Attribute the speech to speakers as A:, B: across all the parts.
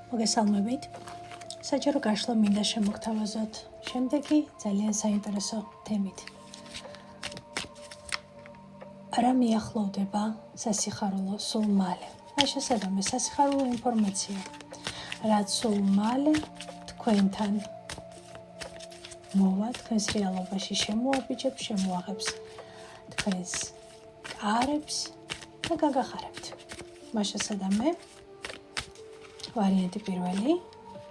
A: მოგესალმებით. საჯარო გაშლა მინდა შემოგთავაზოთ შემდეგი ძალიან საინტერესო თემით. რა მიახლოვდება სასიხარულო სულ მალე? ამ შესაძლოა სასიხარულო ინფორმაცია, რაც სულ მალე თქვენთან მოვა, თქვენს რეალობაში შემოაბიჯებს, შემოაღებს თქვენს კარებს და გაგახარებთ. ამ შესაძლოა ვარიანტი პირველი,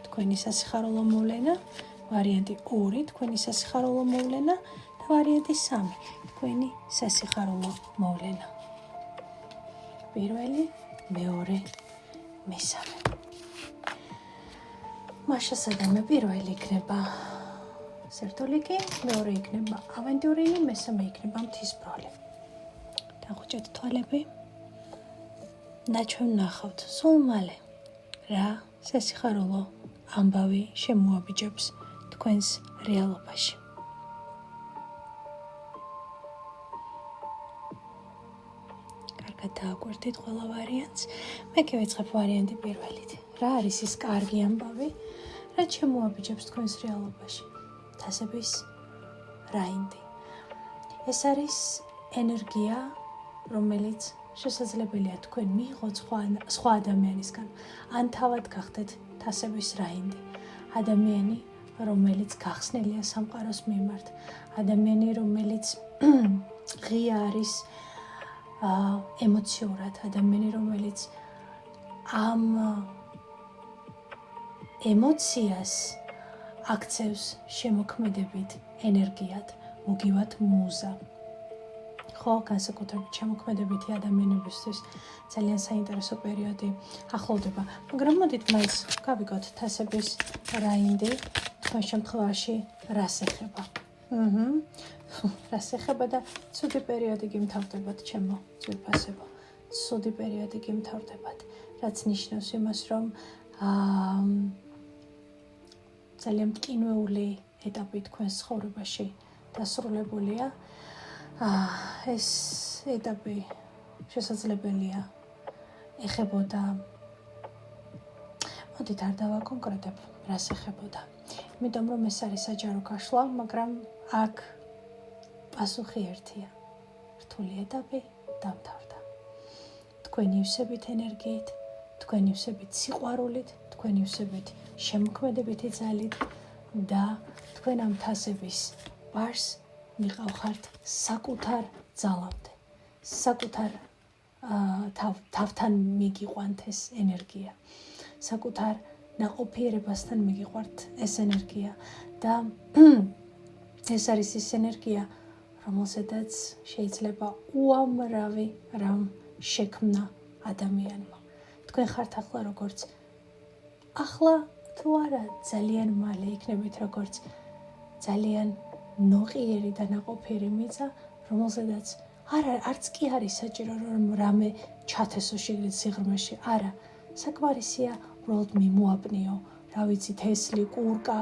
A: თქვენი სასიხარულო მოვლენა, ვარიანტი 2, თქვენი სასიხარულო მოვლენა და ვარიანტი 3, თქვენი სასიხარულო მოვლენა. პირველი, მეორე, მესამე. ამ შესაძლოა პირველი იქნება სერტოლიკი, მეორე იქნება ავენტურინი, მესამე იქნება მთისბროლი. დახუჭეთ თვალები. და ჩვენ ნახავთ სულ მალე რა სასიხარულო ამბავი შემოაბიჯებს თქვენს რეალობაში. კარგად დააკვირდით ყველა ვარიანტს. მე კივეცხებ ვარიანტი პირველით. რა არის ის კარგი ამბავი, რაც შემოაბიჯებს თქვენს რეალობაში? თასების რაინდი. ეს არის ენერგია, რომელიც შესაძლებელია თქვენ მიიღოთ სხვა ადამიანისგან, ან თავად გახდეთ თასების რაინდი. ადამიანი, რომელიც გახსნილია სამყაროს მიმართ, ადამიანი, რომელიც ღია არის ემოციურად, ადამიანი, რომელიც ამ ემოციას აქცევს შემოქმედებით ენერგიად, მოგივათ მუზა. ხო, განსაკუთრებით შემოქმედებითი ადამიანებისთვის ძალიან საინტერესო პერიოდი ახლოვდება. მაგრამ მოდით მაინც გავიგოთ თასების რაინდი თქვენ შემთხვევაში რას ეხება. რას ეხება და ცუდი პერიოდი გიმთავრდებათ ჩემო ძვირფასებო. ცუდი პერიოდი გიმთავრდებათ, რაც ნიშნავს იმას, რომ ძალიან მტკინვეული ეტაპი თქვენს ცხოვრებაში დასრულებულია. ეს ეტაპი შესაძლებელია ეხებოდა, მოდით არ დავაკონკრეტებ, რას ეხებოდა. იმიტომ რომ ეს არის საჯარო გაშლა, მაგრამ აქ პასუხი ერთია. რთული ეტაპი დამთავრდა. თქვენი ივსებით ენერგიით, თქვენი ივსებით სიყვარულით, თქვენი ივსებით შემოქმედებითი ძალით და თქვენ ამ თასების ბარს მიყავხართ საკუთარ ძალამდე. საკუთარ თავთან მიგიყვანთ ეს ენერგია. საკუთარ ნაყოფიერებასთან მიგიყვართ ეს ენერგია და ეს არის ის ენერგია, რომელზედაც შეიძლება უამრავი რამ შექმნა ადამიანმა. თქვენ ხართ ახლა როგორც ახლა თუ არა ძალიან მალე იქნებით როგორც ძალიან ნოყიერი და ნაყოფიერი მიწა, რომელზედაც არც კი არის საჭირო რომ რამე ჩათესო შიგნით სიღრმეში. არა, საკმარისია უბრალოდ მიმოაპნიო, რა ვიცი, თესლი, კურკა,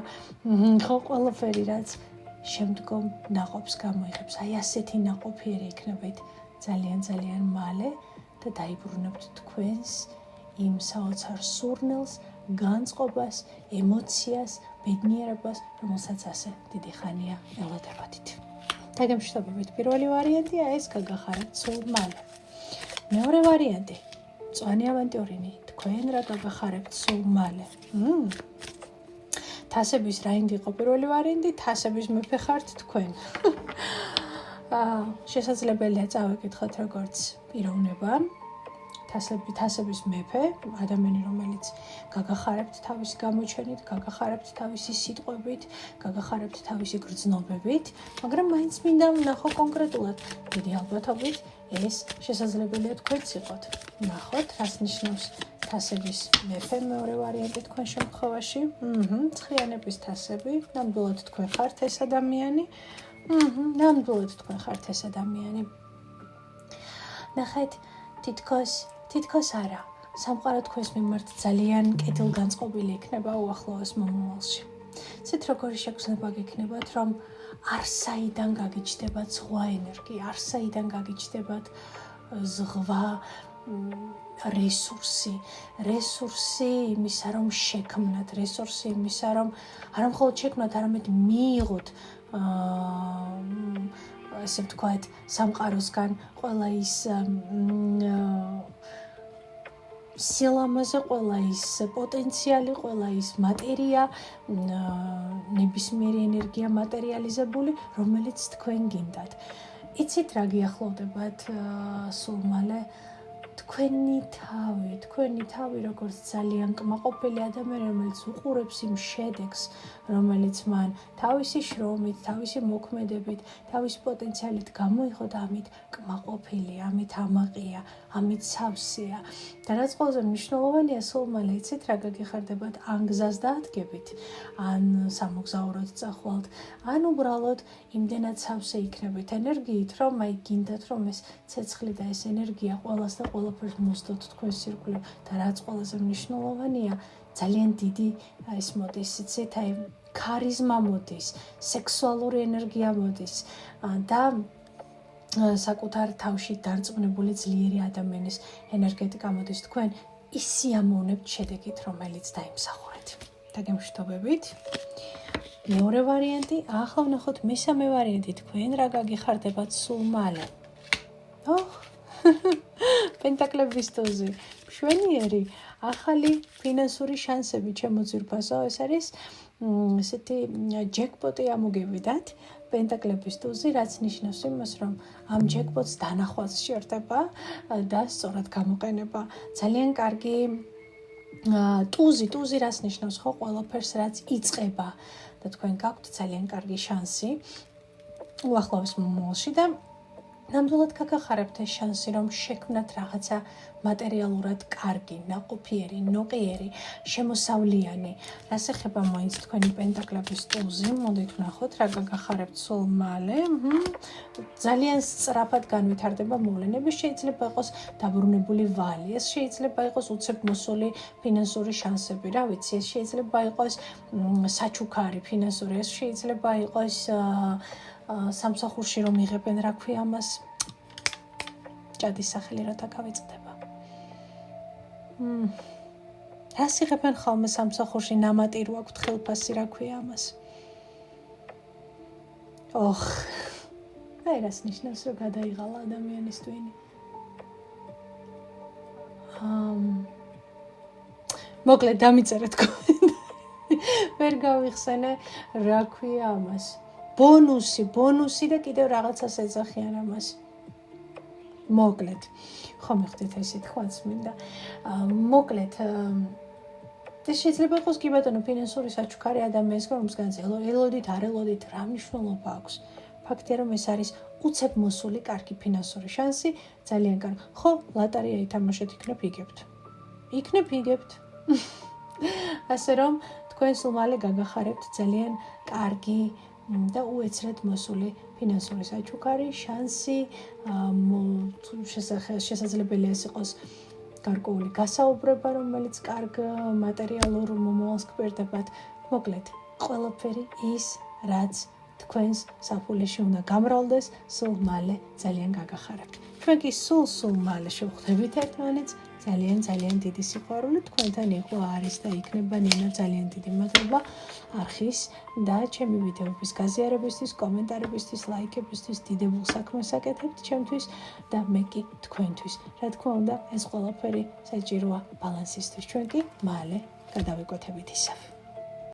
A: ხო, ყველაფერი რაც შემდგომ ნაყოფს გამოიღებს. აი ასეთი ნაყოფიერი იქნებით ძალიან მალე და დაიბრუნებთ თქვენს იმ საოცარ სურნელს, განწყობას, ემოციას, ბედნიერებას, რომელსაც ასე დიდი ხანია ელოდებოდით. დაგემშვიდობებით, პირველი ვარიანტია ეს გაგახარებთ სულ მალე. მეორე ვარიანტი, მწვანე ავანტურინი, თქვენ რა გაგახარებთ სულ მალე. თასების რაინდი იყო პირველი ვარიანტი, თასების მეფე ხართ თქვენ. შესაძლებელია წავეკითხოთ როგორც პიროვნება. თასების მეფე, ადამიანი, რომელიც გაგახარებთ თავისი გამოჩენით, გაგახარებთ თავისი სიტყვებით, გაგახარებთ თავისი გრძნობებით, მაგრამ მაინც მინდა ვნახო კონკრეტულად. დიდი ალბათობით ეს შესაძლებელია თქვენც იყოთ. ნახოთ, რას ნიშნავს თასების მეფე, მეორე ვარიანტი თქვენ შემთხვევაში. ცხრიანების თასები, ნამდვილად თქვენ ხართ ეს ადამიანი. ნამდვილად თქვენ ხართ ეს ადამიანი. ნახეთ, თითქოს არა. სამყარო თქვენს მიმართ ძალიან კეთილგანწყობილი იქნება უახლოეს მომავალში. ცით როგორი შეგრძნება გექნებათ, რომ არსაიდან გაგიჩნდებათ ზღვა ენერგია, არსაიდან გაგიჩნდებათ ზღვა რესურსი იმისა, რომ შექმნათ, რესურსი იმისა, რომ არა მხოლოდ შექმნათ, არამედ მიიღოთ ასე ვთქვათ, სამყაროსგან ყველა ის სილამაზე, ყველა ის პოტენციალი, ყველა ის მატერია, ნებისმიერი ენერგია მატერიალიზებული, რომელიც თქვენ გინდათ. იცით რა გიახლოვდებათ სულ მალე? თქვენი თავი როგორც ძალიან კმაყოფილი ადამიანი, რომელიც უყურებს იმ შედეგს, რომელიც მან თავისი შრომით, თავისი მოქმედებით, თავისი პოტენციალით გამოიღო და ამით კმაყოფილია, ამით ამაყია, ამით სავსეა. და რაც ყველაზე მნიშვნელოვანია, სულ მალე იცით რა გაგიხარდებათ, ან გზას დაადგებით, ან სამოგზაუროდ წახვალთ, ან უბრალოდ იმდენად სავსე იქნებით ენერგიით, რომ აი გინდათ რომ ეს ცეცხლი და ეს ენერგია ყველას და ყველაფერს მოსდოთ თქვენს ირგვლივ და რაც ყველაზე მნიშვნელოვანია, ძალიან დიდი ის მოდის, იცით, აი ქარიზმა მოდის, სექსუალური ენერგია მოდის და საკუთარ თავში დარწმუნებული ძლიერი ადამიანის ენერგეტიკა მოდის. თქვენ ისიამოვნებთ შედეგით, რომელიც დაიმსახურეთ. დაგემშვიდობებით. მეორე ვარიანტი, ახლა ვნახოთ მესამე ვარიანტი, თქვენ რა გაგიხარდებათ სულ მალე. პენტაკლების ტუზი. მშვენიერი, ახალი ფინანსური შანსები ჩემო ძვირფასო, ეს არის ესეთი ჯეკპოტი ამოგევიდათ. პენტაკლების ტუზი, რაც ნიშნავს იმას, რომ ამ ჯეკპოტს დანახვაც სჭირდება და სწორად გამოყენება. ძალიან კარგი ტუზი რას ნიშნავს, ხო, ყველაფერს რაც იწყება და თქვენ გაქვთ ძალიან კარგი შანსი უახლოეს მომავალში და ნამდვილად გაგახარებთ ეს შანსი, რომ შექმნათ რაღაცა მატერიალურად კარგი, ნაყოფიერი, ნოყიერი, შემოსავლიანი. რას ეხება მაინც თქვენი პენტაკლების ტუზი, მოდით ვნახოთ რა გაგახარებთ სულ მალე. ძალიან სწრაფად განვითარდება მოვლენები, შეიძლება იყოს დაბრუნებული ვალი, ეს შეიძლება იყოს უცებ მოსული ფინანსური შანსები, რა ვიცი, ეს შეიძლება იყოს საჩუქარი ფინანსური, ეს შეიძლება იყოს სამსახურში რომ იღებენ, რა ქვია ამას, ჭადის სახელი რათა გავიწყდება. რას იღებენ ხოლმე სამსახურში, ნამატი რო აქვთ ხელფასი, რა ქვია ამას. აი რას ნიშნავს, რომ გადაიღალა ადამიანის ტვინი. მოკლედ დამიწერეთ თქვენ. ვერ გავიხსენე, რა ქვია ამას. ბონუსი და კიდევ რაღაცას ეძახიან ამას. მოკლედ, ხომ მიხდით ესე თქვაც მინდა. მოკლედ, ეს შეიძლება იყოს კი ბატონო ფინანსური საჩუქარი ადამიანის რომსგანაც ელოდით, არ ელოდით, რა მნიშვნელობა აქვს. ფაქტია რომ ეს არის უცებ მოსული კარგი ფინანსური შანსი, ძალიან კარგი. ხო, ლოტარია ითამაშეთ, იქნებ იგებთ. ასე რომ თქვენ სულ მალე გაგახარებთ ძალიან კარგი და უეცრად მოსული ფინანსური საჩუქარი, შანსი, შესაძლებელია ეს იყოს გარკვეული გასაუბრება, რომელიც კარგ მატერიალურ მომავალს გვერდებათ. მოკლედ, ყველაფერი ის, რაც თქვენს საფულეში უნდა გამრავლდეს, სულ მალე ძალიან გაგახარებთ. თქვენ კი სულ მალე შევხვდებით ერთმანეთს, ძალიან დიდი სიყვარული თქვენთან იყო, არის და იქნება. ნინა, ძალიან დიდი მადლობა არხის და ჩემი ვიდეოების გაზიარებისთვის, კომენტარებისთვის, ლაიქებისთვის, დიდებულ საქმეს აკეთებთ ჩემთვის და მე კი თქვენთვის. რა თქმა უნდა, ეს ყველაფერი საჭიროა ბალანსისთვის. ჩვენ კი მალე გადავიკვეთებით ისევ.